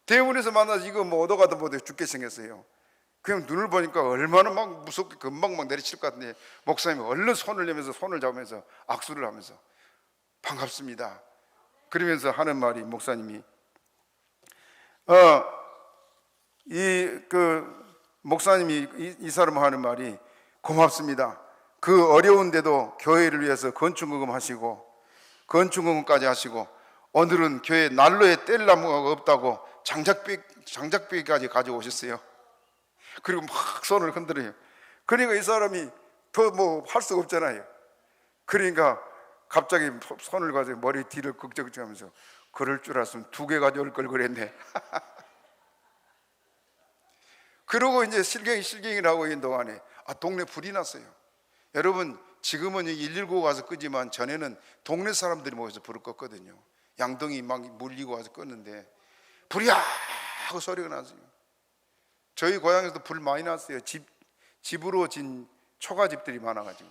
대문에서 만나서 이거 얻어가도 못해 죽게 생겼어요. 그냥 눈을 보니까 얼마나 막 무섭게 금방 막 내리칠 것 같은데, 목사님이 얼른 손을 내면서 손을 잡으면서 악수를 하면서 반갑습니다 그러면서 하는 말이, 목사님이 목사님이 이 사람 하는 말이, 고맙습니다. 그 어려운데도 교회를 위해서 건축금금 하시고 건축금까지 하시고, 오늘은 교회 난로에 뗄 나무가 없다고 장작배기까지 가져오셨어요. 그리고 막 손을 흔들어요. 그러니까 이 사람이 더 뭐 할 수가 없잖아요. 그러니까 갑자기 손을 가지고 머리 뒤를 긁적하면서 그럴 줄 알았으면 2개 가져올 걸 그랬네. 그러고 이제 실갱이를 하고 있는 동안에 동네 불이 났어요. 여러분, 지금은 119 가서 끄지만 전에는 동네 사람들이 모여서 불을 껐거든요. 양동이 막 물리고 와서 껐는데 불이야 하고 소리가 났어요. 저희 고향에서도 불 많이 났어요. 집으로 진 초가집들이 많아가지고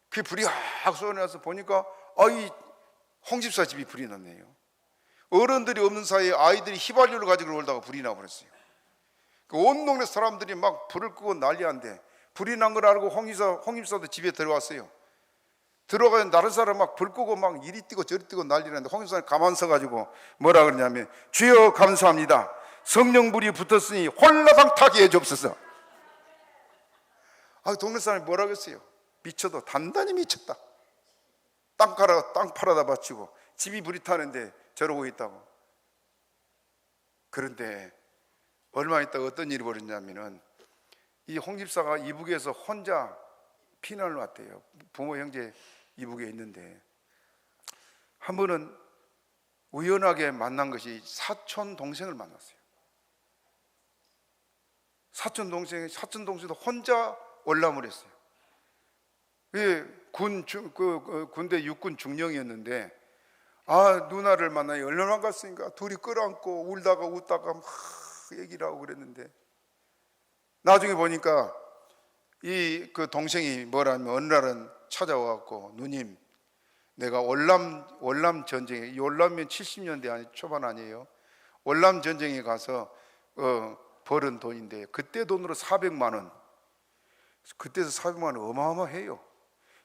그 불이 하고 소리 나서 보니까 이 홍집사 집이 불이 났네요. 어른들이 없는 사이에 아이들이 휘발유를 가지고 놀다가 불이 나버렸어요. 온 동네 사람들이 막 불을 끄고 난리한데 불이 난 걸 알고 홍집사도 집에 들어왔어요. 들어가서 다른 사람 막 불 끄고 막 이리 뛰고 저리 뛰고 난리는데 홍집사는 가만 서가지고 뭐라 그러냐면 주여 감사합니다. 성령불이 붙었으니 홀라당 타게 해주옵소서. 동네 사람이 뭐라 그랬어요? 미쳐도 단단히 미쳤다. 땅 팔아다 바치고 집이 불이 타는데 저러고 있다고. 그런데 얼마 있다가 어떤 일이 벌어졌냐면은 이 홍집사가 이북에서 혼자 피난을 왔대요. 부모 형제 이북에 있는데 한 번은 우연하게 만난 것이 사촌 동생을 만났어요. 사촌 동생도 혼자 월남을 했어요. 군대 육군 중령이었는데 누나를 만나니 얼마나 갔으니까 둘이 끌어안고 울다가 웃다가 막 얘기를 하고 그랬는데 나중에 보니까 그 동생이 뭐라면 어느 날은 찾아와갖고 누님, 내가 월남 전쟁에, 월남면 70년대 초반 아니에요. 월남 전쟁에 가서 벌은 돈인데 그때 돈으로 400만 원. 그때서 400만 원 어마어마해요.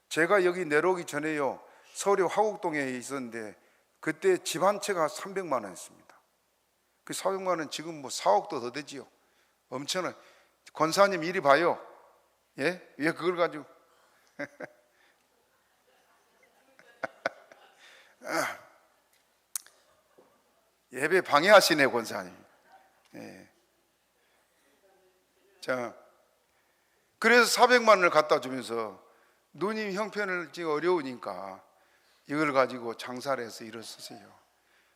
제가 여기 내려오기 전에요, 서울의 화곡동에 있었는데 그때 집 한 채가 300만 원이었습니다. 그 400만 원 지금 뭐 4억도 더 되지요. 엄청나. 권사님 이리 봐요. 예? 왜 그걸 가지고 예배 방해하시네 권사님. 예. 자, 그래서 400만 원을 갖다 주면서 누님 형편을 지금 어려우니까 이걸 가지고 장사를 해서 일을 쓰세요.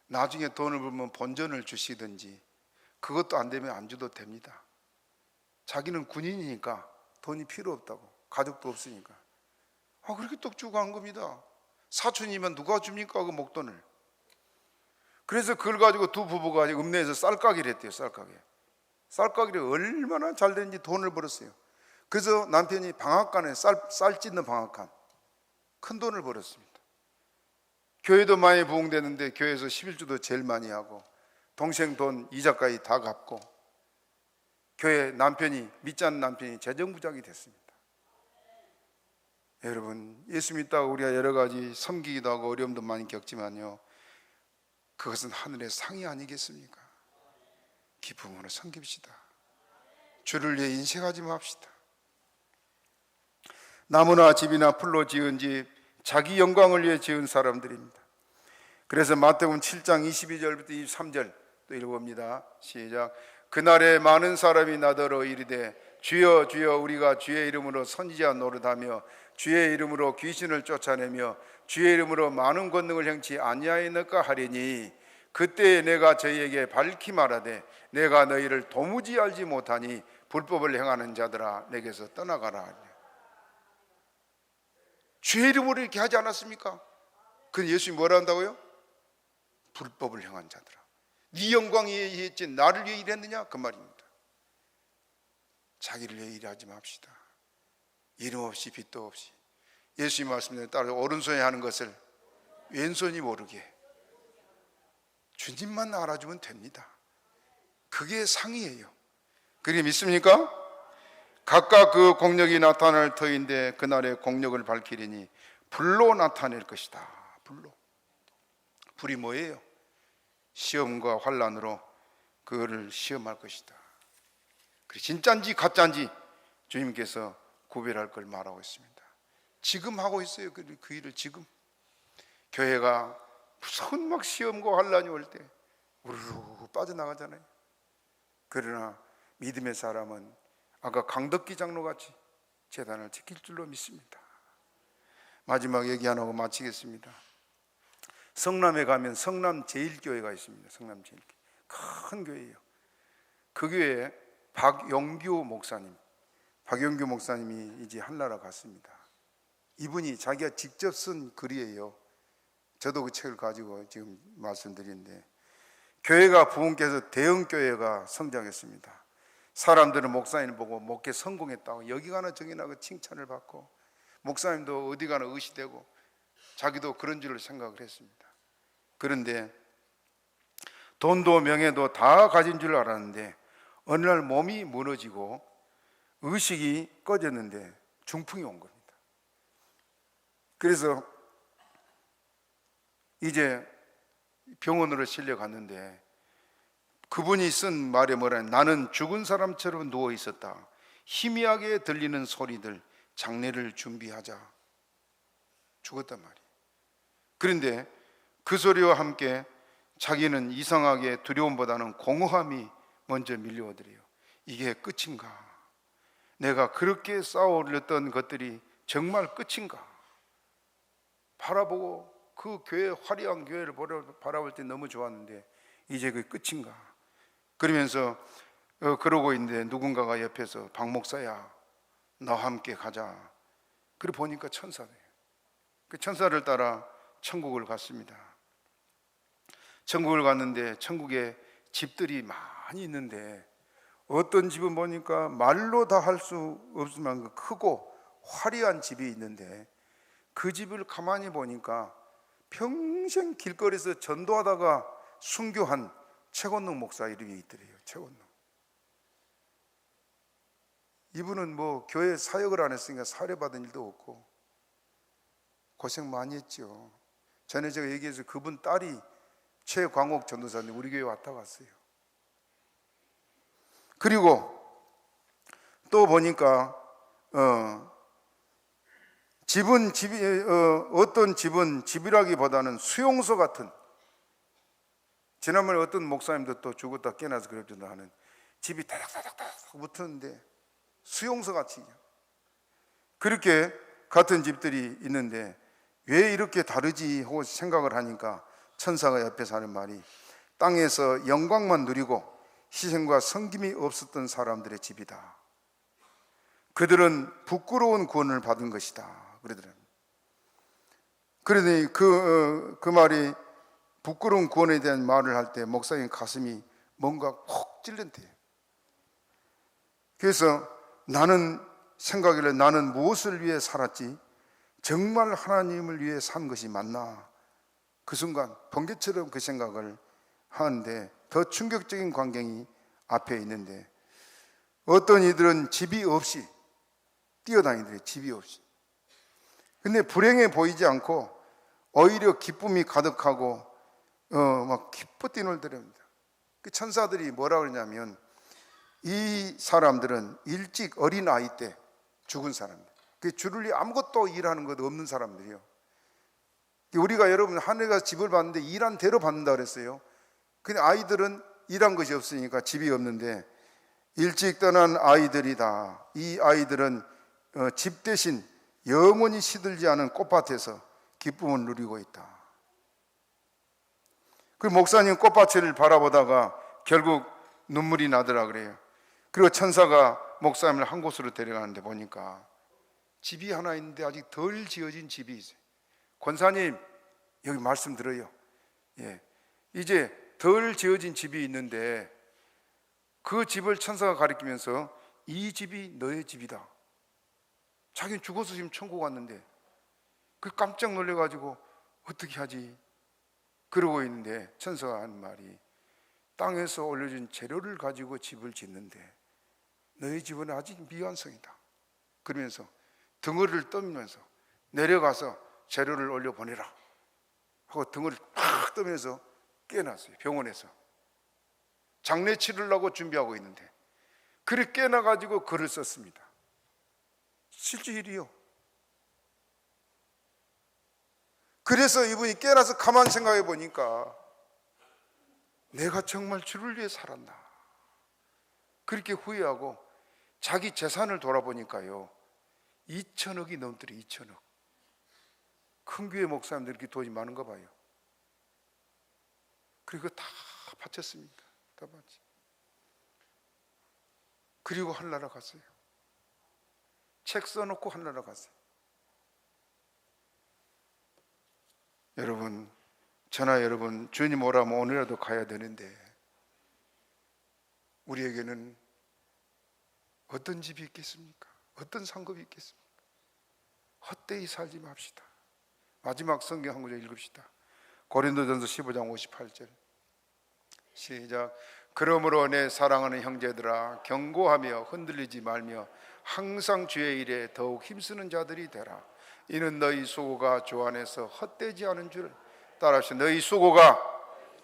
나중에 돈을 벌면 본전을 주시든지, 그것도 안 되면 안 줘도 됩니다. 자기는 군인이니까 돈이 필요 없다고, 가족도 없으니까. 그렇게 떡 주고 한 겁니다. 사촌이면 누가 줍니까 그 목돈을. 그래서 그걸 가지고 두 부부가 읍내에서 쌀가게를 했대요. 쌀가게를 얼마나 잘 되는지 돈을 벌었어요. 그래서 남편이 방앗간에 쌀 찢는 방앗간 큰 돈을 벌었습니다. 교회도 많이 부흥되는데 교회에서 11주도 제일 많이 하고 동생 돈 이자까지 다 갚고 교회 믿지 않는 남편이 재정부장이 됐습니다. 여러분, 예수 믿다가 우리가 여러 가지 섬기기도 하고 어려움도 많이 겪지만요, 그것은 하늘의 상이 아니겠습니까? 기쁨으로 섬깁시다. 주를 위해 인생하지 맙시다. 나무나 집이나 풀로 지은 집, 자기 영광을 위해 지은 사람들입니다. 그래서 마태복음 7장 22절부터 23절 또 읽어봅니다. 시작. 그날에 많은 사람이 나더러 이르되 주여 주여 우리가 주의 이름으로 선지자 노릇하며 주의 이름으로 귀신을 쫓아내며 주의 이름으로 많은 권능을 행치 아니하였느까 하리니 그때 내가 저희에게 밝히 말하되 내가 너희를 도무지 알지 못하니 불법을 행하는 자들아 내게서 떠나가라. 주의 이름으로 이렇게 하지 않았습니까? 그럼 예수님이 뭐라 한다고요? 불법을 행한 자들아, 네 영광 위해 일했지 나를 위해 일했느냐 그 말입니다. 자기를 위해 일하지 맙시다. 이름 없이 빚도 없이 예수님 말씀대로 따라 오른손이 하는 것을 왼손이 모르게 주님만 알아주면 됩니다. 그게 상이에요. 그게 믿습니까? 각각 그 공력이 나타날 터인데 그날의 공력을 밝히리니 불로 나타낼 것이다. 불이 뭐예요? 시험과 환난으로 그거를 시험할 것이다. 진짜인지 가짜인지 주님께서 구별할 걸 말하고 있습니다. 지금 하고 있어요. 그 일을 지금. 교회가 무서운 막 시험과 환난이 올 때 우르르 빠져나가잖아요. 그러나 믿음의 사람은 아까 강덕기 장로같이 제단을 지킬 줄로 믿습니다. 마지막 얘기 하나 하고 마치겠습니다. 성남에 가면 성남제일교회가 있습니다. 성남제일교회 큰 교회예요. 그 교회에 박용규 목사님이 이제 한나라 갔습니다. 이분이 자기가 직접 쓴 글이에요. 저도 그 책을 가지고 지금 말씀드리는데, 교회가 부흥께서 대형교회가 성장했습니다. 사람들은 목사님 보고 목회 성공했다고 여기 가나 저기 가나 칭찬을 받고, 목사님도 어디 가나 의시되고 자기도 그런 줄을 생각을 했습니다. 그런데 돈도 명예도 다 가진 줄 알았는데 어느 날 몸이 무너지고 의식이 꺼졌는데 중풍이 온 겁니다. 그래서 이제 병원으로 실려갔는데 그분이 쓴 말이 뭐라냐, 나는 죽은 사람처럼 누워 있었다. 희미하게 들리는 소리들, 장례를 준비하자. 죽었단 말이에요. 그런데 그 소리와 함께 자기는 이상하게 두려움보다는 공허함이 먼저 밀려오더래요. 이게 끝인가? 내가 그렇게 쌓아올렸던 것들이 정말 끝인가? 바라보고 그 교회, 화려한 교회를 바라볼 때 너무 좋았는데 이제 그게 끝인가? 그러면서 그러고 있는데 누군가가 옆에서 박 목사야, 나와 함께 가자. 그래 보니까 천사네요. 그 천사를 따라 천국을 갔습니다. 천국을 갔는데 천국에 집들이 많이 있는데 어떤 집은 보니까 말로 다 할 수 없을 만큼 크고 화려한 집이 있는데 그 집을 가만히 보니까 평생 길거리에서 전도하다가 순교한 최건능 목사 이름이 있더래요. 최건능. 이분은 뭐 교회 사역을 안 했으니까 사례받은 일도 없고 고생 많이 했죠. 전에 제가 얘기해서 그분 딸이 최광옥 전도사님 우리 교회 왔다 갔어요. 그리고 또 보니까 집은 집이 어떤 집은 집이라기보다는 수용소 같은, 지난번에 어떤 목사님도 또 죽었다 깨어나서 그랬던다 하는 집이 다닥다닥다닥 붙었는데 수용소 같이 그렇게 같은 집들이 있는데 왜 이렇게 다르지 하고 생각을 하니까 천사가 옆에서 하는 말이, 땅에서 영광만 누리고 희생과 섬김이 없었던 사람들의 집이다. 그들은 부끄러운 구원을 받은 것이다. 그러더라고요. 그러더니 그 말이 부끄러운 구원에 대한 말을 할 때 목사님 가슴이 뭔가 콕 찔른대요. 그래서 나는 생각하기를 나는 무엇을 위해 살았지? 정말 하나님을 위해 산 것이 맞나? 그 순간 번개처럼 그 생각을 하는데 더 충격적인 광경이 앞에 있는데 어떤 이들은 집이 없이 뛰어다니더래요. 집이 없이. 근데 불행해 보이지 않고 오히려 기쁨이 가득하고 막 기뻐 뛰놀더랍니다. 그 천사들이 뭐라 그러냐면 이 사람들은 일찍 어린 아이 때 죽은 사람들, 그 주를 아무것도 일하는 것 없는 사람들이요. 우리가 여러분 하늘에 가서 집을 봤는데 일한 대로 받는다 그랬어요. 근데 아이들은 일한 것이 없으니까 집이 없는데 일찍 떠난 아이들이다. 이 아이들은 집 대신 영원히 시들지 않은 꽃밭에서 기쁨을 누리고 있다. 그 목사님 꽃밭을 바라보다가 결국 눈물이 나더라 그래요. 그리고 천사가 목사님을 한 곳으로 데려가는데 보니까 집이 하나 있는데 아직 덜 지어진 집이 있어요. 권사님 여기 말씀 들어요. 예, 이제 덜 지어진 집이 있는데 그 집을 천사가 가리키면서 이 집이 너의 집이다. 자기는 죽어서 지금 천국 왔는데 그 깜짝 놀래가지고 어떻게 하지? 그러고 있는데 천사가 한 말이, 땅에서 올려준 재료를 가지고 집을 짓는데 너희 집은 아직 미완성이다. 그러면서 덩어리를 떠면서 내려가서 재료를 올려보내라 하고 덩어리를 팍 떠면서 깨어났어요. 병원에서 장례 치르려고 준비하고 있는데 그래 깨어나가지고 글을 썼습니다. 실제 일이요. 그래서 이분이 깨어나서 가만 생각해 보니까 내가 정말 주를 위해 살았나, 그렇게 후회하고 자기 재산을 돌아보니까요 2천억이 넘더래. 2천억. 큰 교회 목사님들 이렇게 돈이 많은가 봐요. 그리고 다 바쳤습니다. 다 바치. 그리고 하늘나라 갔어요. 책 써놓고 하늘나라 갔어요. 여러분, 저나 여러분, 주님 오라면 오늘이라도 가야 되는데 우리에게는 어떤 집이 있겠습니까? 어떤 상급이 있겠습니까? 헛되이 살지 맙시다. 마지막 성경 한 구절 읽읍시다. 고린도전서 15장 58절 시작. 그러므로 내 사랑하는 형제들아, 경고하며 흔들리지 말며 항상 주의 일에 더욱 힘쓰는 자들이 되라. 이는 너희 수고가 주 안에서 헛되지 않은 줄 따라하시오. 너희 수고가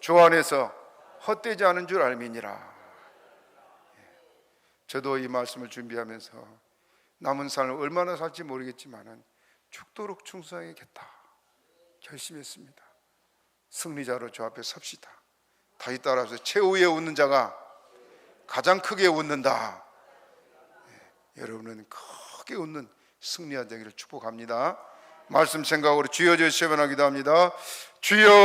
주 안에서 헛되지 않은 줄 알미니라. 저도 이 말씀을 준비하면서 남은 삶을 얼마나 살지 모르겠지만 죽도록 충성하겠다 결심했습니다. 승리자로 주 앞에 섭시다. 다시 따라서 최후에 웃는 자가 가장 크게 웃는다. 여러분은 크게 웃는 승리한 되기를 축복합니다. 말씀 생각으로 주여 주시면 기도합니다. 주여